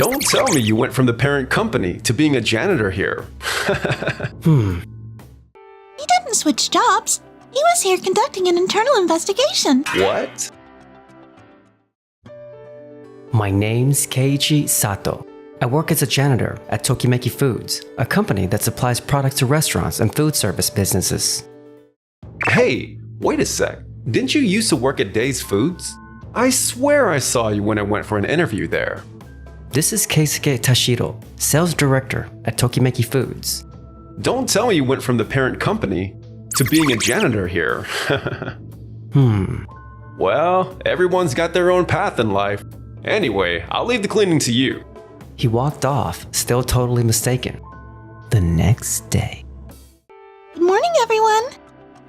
Don't tell me you went from the parent company to being a janitor here. He didn't switch jobs. He was here conducting an internal investigation. What? My name's Keiichi Sato. I work as a janitor at Tokimeki Foods, a company that supplies products to restaurants and food service businesses. Hey, wait a sec. Didn't you used to work at Days Foods? I swear I saw you when I went for an interview there. This is Keisuke Tashiro, sales director at Tokimeki Foods. Don't tell me you went from the parent company to being a janitor here. Well, everyone's got their own path in life. Anyway, I'll leave the cleaning to you. He walked off, still totally mistaken. The next day. Good morning, everyone.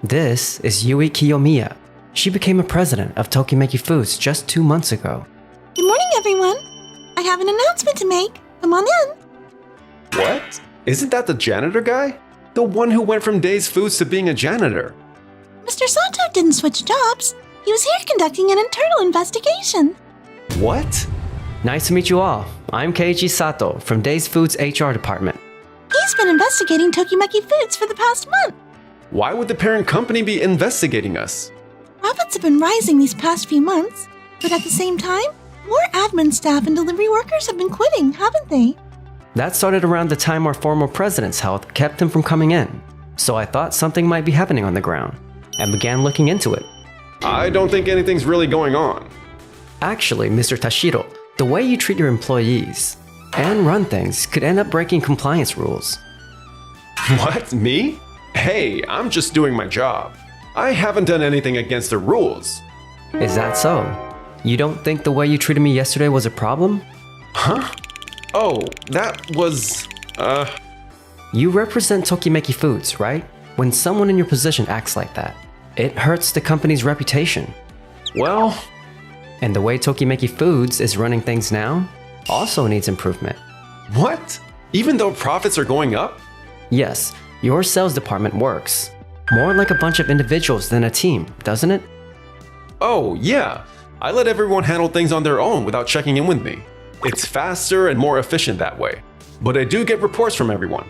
This is Yui Kiyomiya. She became a president of Tokimeki Foods just 2 months ago. Good morning, everyone. I have an announcement to make. Come on in. What? Isn't that the janitor guy? The one who went from Days Foods to being a janitor. Mr. Sato didn't switch jobs. He was here conducting an internal investigation. What? Nice to meet you all. I'm Keiichi Sato from Days Foods HR department. He's been investigating Tokimeki Foods for the past month. Why would the parent company be investigating us? Profits have been rising these past few months, but at the same time, more admin staff and delivery workers have been quitting, haven't they? That started around the time our former president's health kept him from coming in. So I thought something might be happening on the ground, and began looking into it. I don't think anything's really going on. Actually, Mr. Tashiro, the way you treat your employees and run things could end up breaking compliance rules. What? Me? Hey, I'm just doing my job. I haven't done anything against the rules. Is that so? You don't think the way you treated me yesterday was a problem? Huh? Oh, that was... You represent Tokimeki Foods, right? When someone in your position acts like that, it hurts the company's reputation. Well... And the way Tokimeki Foods is running things now also needs improvement. What? Even though profits are going up? Yes, your sales department works more like a bunch of individuals than a team, doesn't it? Oh, yeah. I let everyone handle things on their own without checking in with me. It's faster and more efficient that way. But I do get reports from everyone.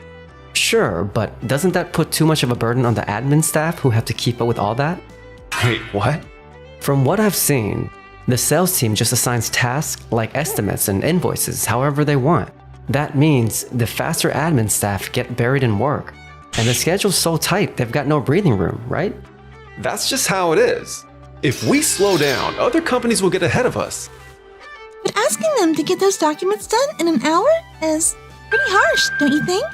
Sure, but doesn't that put too much of a burden on the admin staff who have to keep up with all that? Wait, what? From what I've seen, the sales team just assigns tasks like estimates and invoices however they want. That means the faster admin staff get buried in work. And the schedule's so tight, they've got no breathing room, right? That's just how it is. If we slow down, other companies will get ahead of us. But asking them to get those documents done in an hour is pretty harsh, don't you think?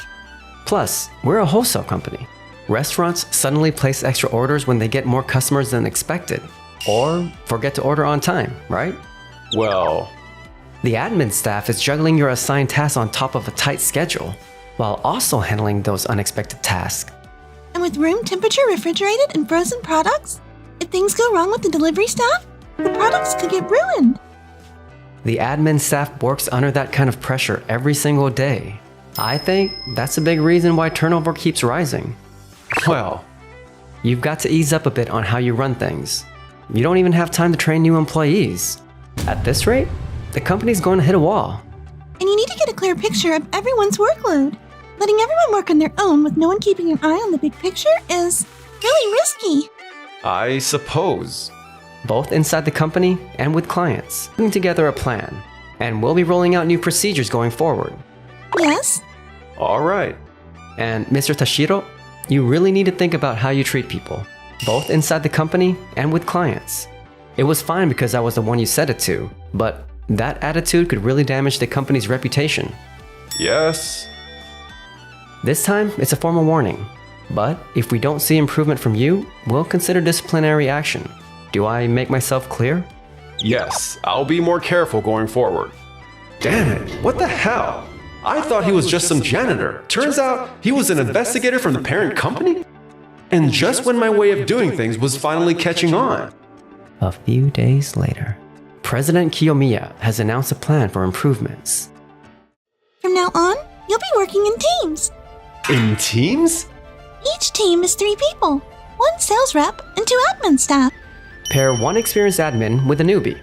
Plus, we're a wholesale company. Restaurants suddenly place extra orders when they get more customers than expected. Or forget to order on time, right? Well... The admin staff is juggling your assigned tasks on top of a tight schedule, while also handling those unexpected tasks. And with room temperature refrigerated and frozen products, if things go wrong with the delivery staff, the products could get ruined. The admin staff works under that kind of pressure every single day. I think that's a big reason why turnover keeps rising. Well... You've got to ease up a bit on how you run things. You don't even have time to train new employees. At this rate, the company's going to hit a wall. And you need to get a clear picture of everyone's workload. Letting everyone work on their own with no one keeping an eye on the big picture is really risky. I suppose. Both inside the company and with clients, putting together a plan. And we'll be rolling out new procedures going forward. Yes? All right. And Mr. Tashiro, you really need to think about how you treat people, both inside the company and with clients. It was fine because I was the one you said it to, but that attitude could really damage the company's reputation. Yes. This time, it's a formal warning. But if we don't see improvement from you, we'll consider disciplinary action. Do I make myself clear? Yes, I'll be more careful going forward. Damn it, what the hell? I thought he was just some janitor. Turns out he was an investigator from the parent company? And just when my way of doing things was finally catching on. A few days later, President Kiyomiya has announced a plan for improvements. From now on, you'll be working in teams. In teams? Each team is 3 people, 1 sales rep and 2 admin staff. Pair 1 experienced admin with a newbie.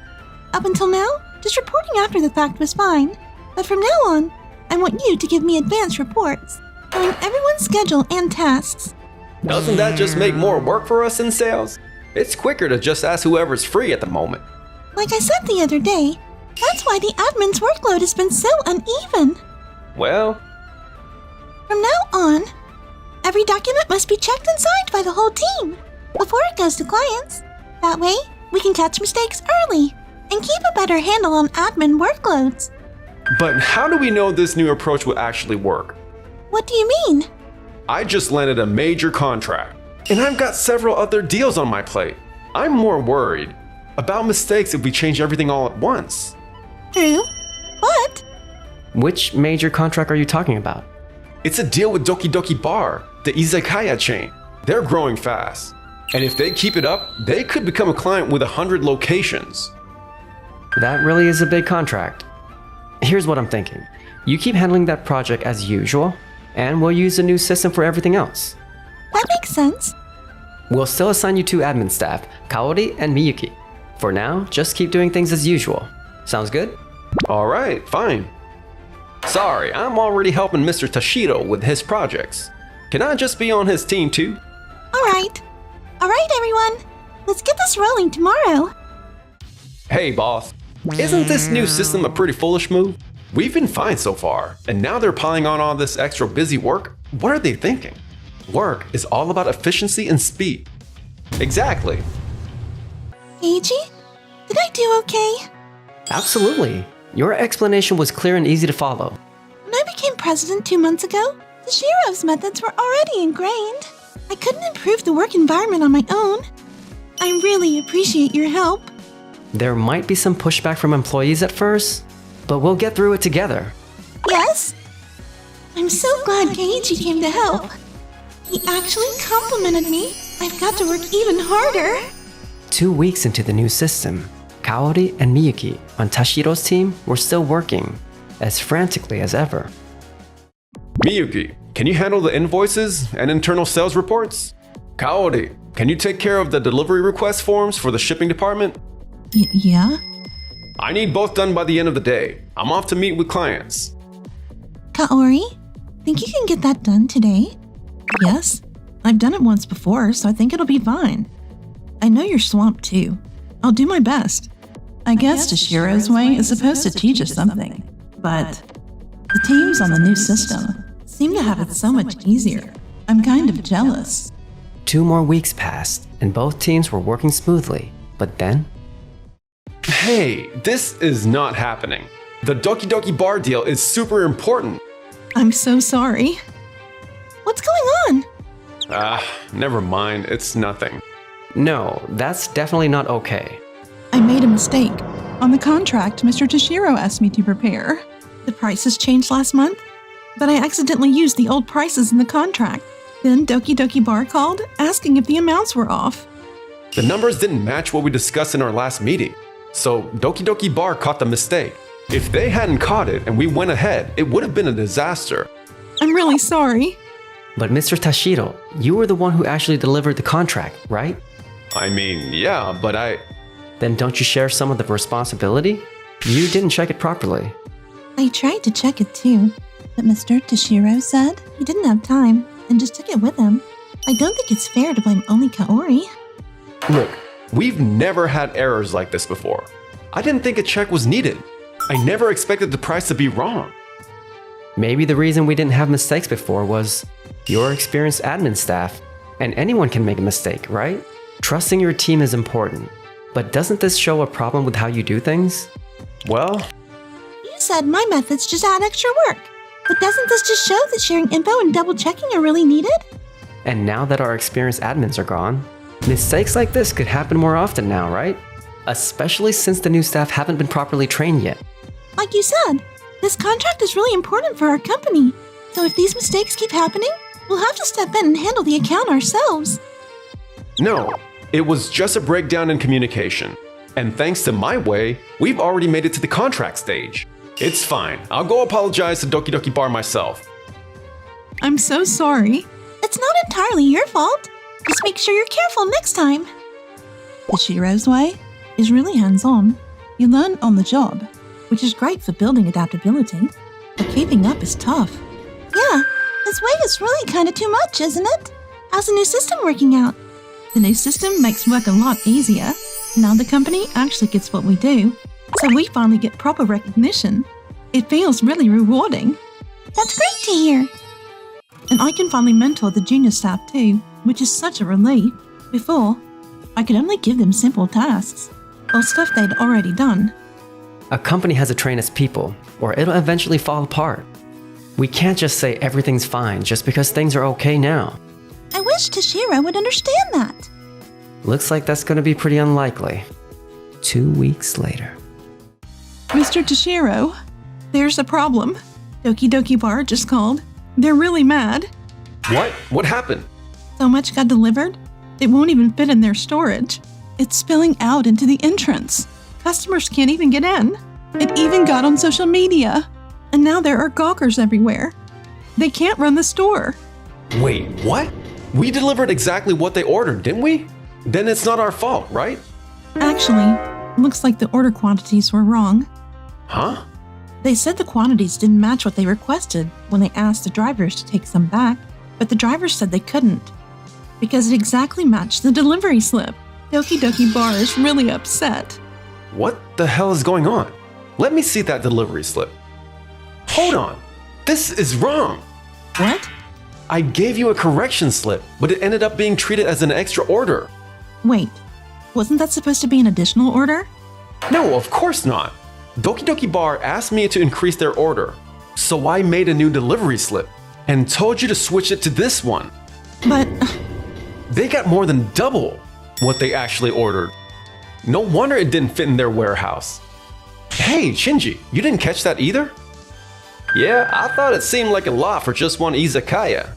Up until now, just reporting after the fact was fine. But from now on, I want you to give me advance reports, showing everyone's schedule and tasks. Doesn't that just make more work for us in sales? It's quicker to just ask whoever's free at the moment. Like I said the other day, that's why the admin's workload has been so uneven. Well, From now on, every document must be checked and signed by the whole team before it goes to clients. That way, we can catch mistakes early and keep a better handle on admin workloads. but how do we know this new approach will actually work? What do you mean? I just landed a major contract, and I've got several other deals on my plate. I'm more worried about mistakes if we change everything all at once. True, but Which major contract are you talking about? It's a deal with Doki Doki Bar, the izakaya chain. They're growing fast, and if they keep it up, they could become a client with 100 locations. That really is a big contract. Here's what I'm thinking. You keep handling that project as usual, and we'll use a new system for everything else. that makes sense. We'll still assign you 2 admin staff, Kaori and Miyuki. For now, just keep doing things as usual. Sounds good? All right, fine. Sorry, I'm already helping Mr. Tashiro with his projects. Can I just be on his team too? Alright, everyone. Let's get this rolling tomorrow. Hey, boss. Isn't this new system a pretty foolish move? We've been fine so far, and now they're piling on all this extra busy work? What are they thinking? Work is all about efficiency and speed. Exactly. Eiji, did I do okay? Absolutely. Your explanation was clear and easy to follow. When I became president 2 months ago, Tashiro's methods were already ingrained. I couldn't improve the work environment on my own. I really appreciate your help. There might be some pushback from employees at first, but we'll get through it together. Yes? I'm so glad Keiichi came to help. He actually complimented me. I've got to work even harder. 2 weeks into the new system, Kaori and Miyuki on Tashiro's team were still working as frantically as ever. Miyuki, can you handle the invoices and internal sales reports? Kaori, can you take care of the delivery request forms for the shipping department? Yeah? I need both done by the end of the day. I'm off to meet with clients. Kaori, think you can get that done today? Yes, I've done it once before, so I think it'll be fine. I know you're swamped too. I'll do my best. I guess Tashiro's way is supposed to teach us something, but the teams on the new system seem to have it so much easier. I'm kind of jealous. 2 more weeks passed, and both teams were working smoothly. But then, Hey, this is not happening. The Doki Doki Bar deal is super important. I'm so sorry. What's going on? Never mind, it's nothing. no, that's definitely not okay. I made a mistake. On the contract Mr. Tashiro asked me to prepare, the prices changed last month, but I accidentally used the old prices in the contract. Then Doki Doki Bar called, asking if the amounts were off. The numbers didn't match what we discussed in our last meeting, so Doki Doki Bar caught the mistake. If they hadn't caught it and we went ahead, it would have been a disaster. I'm really sorry. But Mr. Tashiro, you were the one who actually delivered the contract, right? I mean, yeah, but Then don't you share some of the responsibility? You didn't check it properly. I tried to check it too, but Mr. Tashiro said he didn't have time and just took it with him. I don't think it's fair to blame only Kaori. Look, we've never had errors like this before. I didn't think a check was needed. I never expected the price to be wrong. Maybe the reason we didn't have mistakes before was your experienced admin staff, and anyone can make a mistake, right? Trusting your team is important, but doesn't this show a problem with how you do things? Well, You said my methods just add extra work, but doesn't this just show that sharing info and double checking are really needed? And now that our experienced admins are gone, mistakes like this could happen more often now, right? Especially since the new staff haven't been properly trained yet. Like you said, this contract is really important for our company. So if these mistakes keep happening, we'll have to step in and handle the account ourselves. no, it was just a breakdown in communication. And thanks to my way, we've already made it to the contract stage. It's fine. I'll go apologize to Doki Doki Bar myself. I'm so sorry. It's not entirely your fault. Just make sure you're careful next time. Tashiro's way is really hands-on. You learn on the job, which is great for building adaptability, but keeping up is tough. Yeah, this weight is really kind of too much, isn't it? How's the new system working out? The new system makes work a lot easier. Now the company actually gets what we do, so we finally get proper recognition. It feels really rewarding. That's great to hear. And I can finally mentor the junior staff too, which is such a relief. Before, I could only give them simple tasks, or stuff they'd already done. A company has to train its people, or it'll eventually fall apart. We can't just say everything's fine just because things are okay now. I wish Toshiro would understand that. Looks like that's going to be pretty unlikely. 2 weeks later. Mr. Toshiro, there's a problem. Doki Doki Bar just called. They're really mad. What? What happened? So much got delivered, it won't even fit in their storage. It's spilling out into the entrance. Customers can't even get in. It even got on social media. And now there are gawkers everywhere. They can't run the store. Wait, what? We delivered exactly what they ordered, didn't we? Then it's not our fault, right? Actually, looks like the order quantities were wrong. Huh? They said the quantities didn't match what they requested when they asked the drivers to take some back, but the drivers said they couldn't because it exactly matched the delivery slip. Doki Doki Bar is really upset. What the hell is going on? Let me see that delivery slip. Hold on. This is wrong. What? I gave you a correction slip, but it ended up being treated as an extra order. Wait, wasn't that supposed to be an additional order? No, of course not. Doki Doki Bar asked me to increase their order, so I made a new delivery slip and told you to switch it to this one. But They got more than double what they actually ordered. No wonder it didn't fit in their warehouse. Hey, Shinji, you didn't catch that either? Yeah, I thought it seemed like a lot for just one izakaya.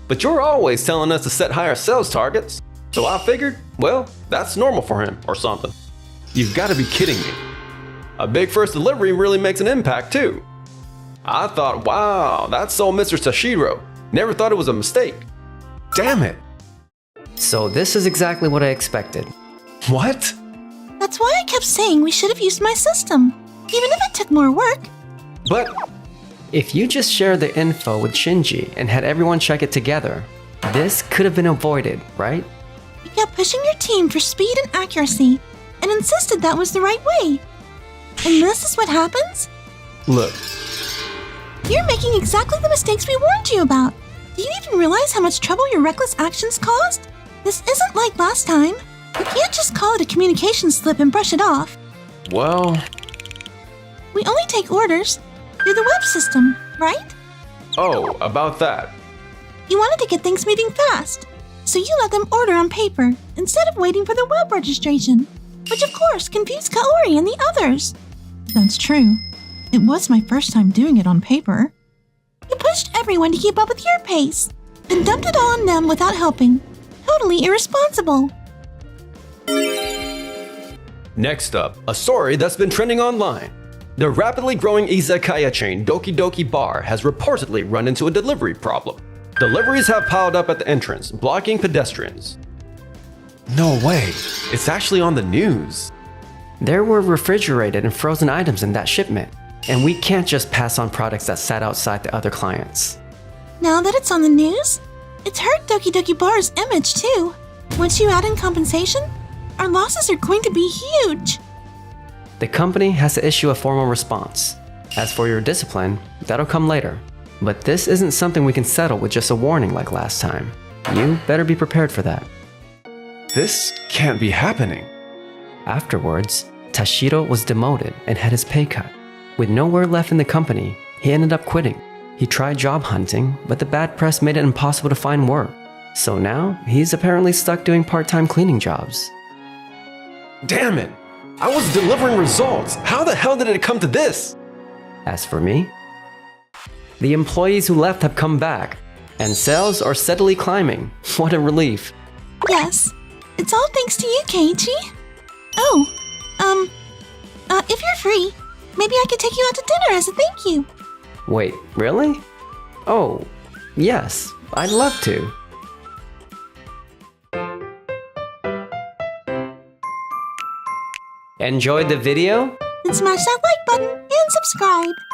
But you're always telling us to set higher sales targets. So I figured, well, that's normal for him or something. You've got to be kidding me. A big first delivery really makes an impact too. I thought, wow, that's so Mr. Toshiro. Never thought it was a mistake. Damn it. So this is exactly what I expected. What? That's why I kept saying we should have used my system, even if it took more work. But If you just shared the info with Shinji and had everyone check it together, this could have been avoided, right? You kept pushing your team for speed and accuracy, and insisted that was the right way. And this is what happens? look, You're making exactly the mistakes we warned you about. Do you even realize how much trouble your reckless actions caused? This isn't like last time. You can't just call it a communication slip and brush it off. well, We only take orders through the web system, right? oh, about that. You wanted to get things moving fast, so you let them order on paper instead of waiting for the web registration, which of course confused Kaori and the others. that's true. It was my first time doing it on paper. You pushed everyone to keep up with your pace, and dumped it all on them without helping. Totally irresponsible. Next up, a story that's been trending online. The rapidly growing izakaya chain Doki Doki Bar has reportedly run into a delivery problem. Deliveries have piled up at the entrance, blocking pedestrians. No way, it's actually on the news. There were refrigerated and frozen items in that shipment, and we can't just pass on products that sat outside to other clients. Now that it's on the news, it's hurt Doki Doki Bar's image too. Once you add in compensation, our losses are going to be huge. The company has to issue a formal response. As for your discipline, that'll come later. But this isn't something we can settle with just a warning like last time. You better be prepared for that. This can't be happening. Afterwards, Tashiro was demoted and had his pay cut. With nowhere left in the company, he ended up quitting. He tried job hunting, but the bad press made it impossible to find work. So now, he's apparently stuck doing part-time cleaning jobs. Damn it! I was delivering results. How the hell did it come to this? As for me, the employees who left have come back, and sales are steadily climbing. What a relief. Yes, it's all thanks to you, Keiichi. Oh, if you're free, maybe I could take you out to dinner as a thank you. Wait, really? Oh, yes, I'd love to. Enjoyed the video? Then smash that like button and subscribe.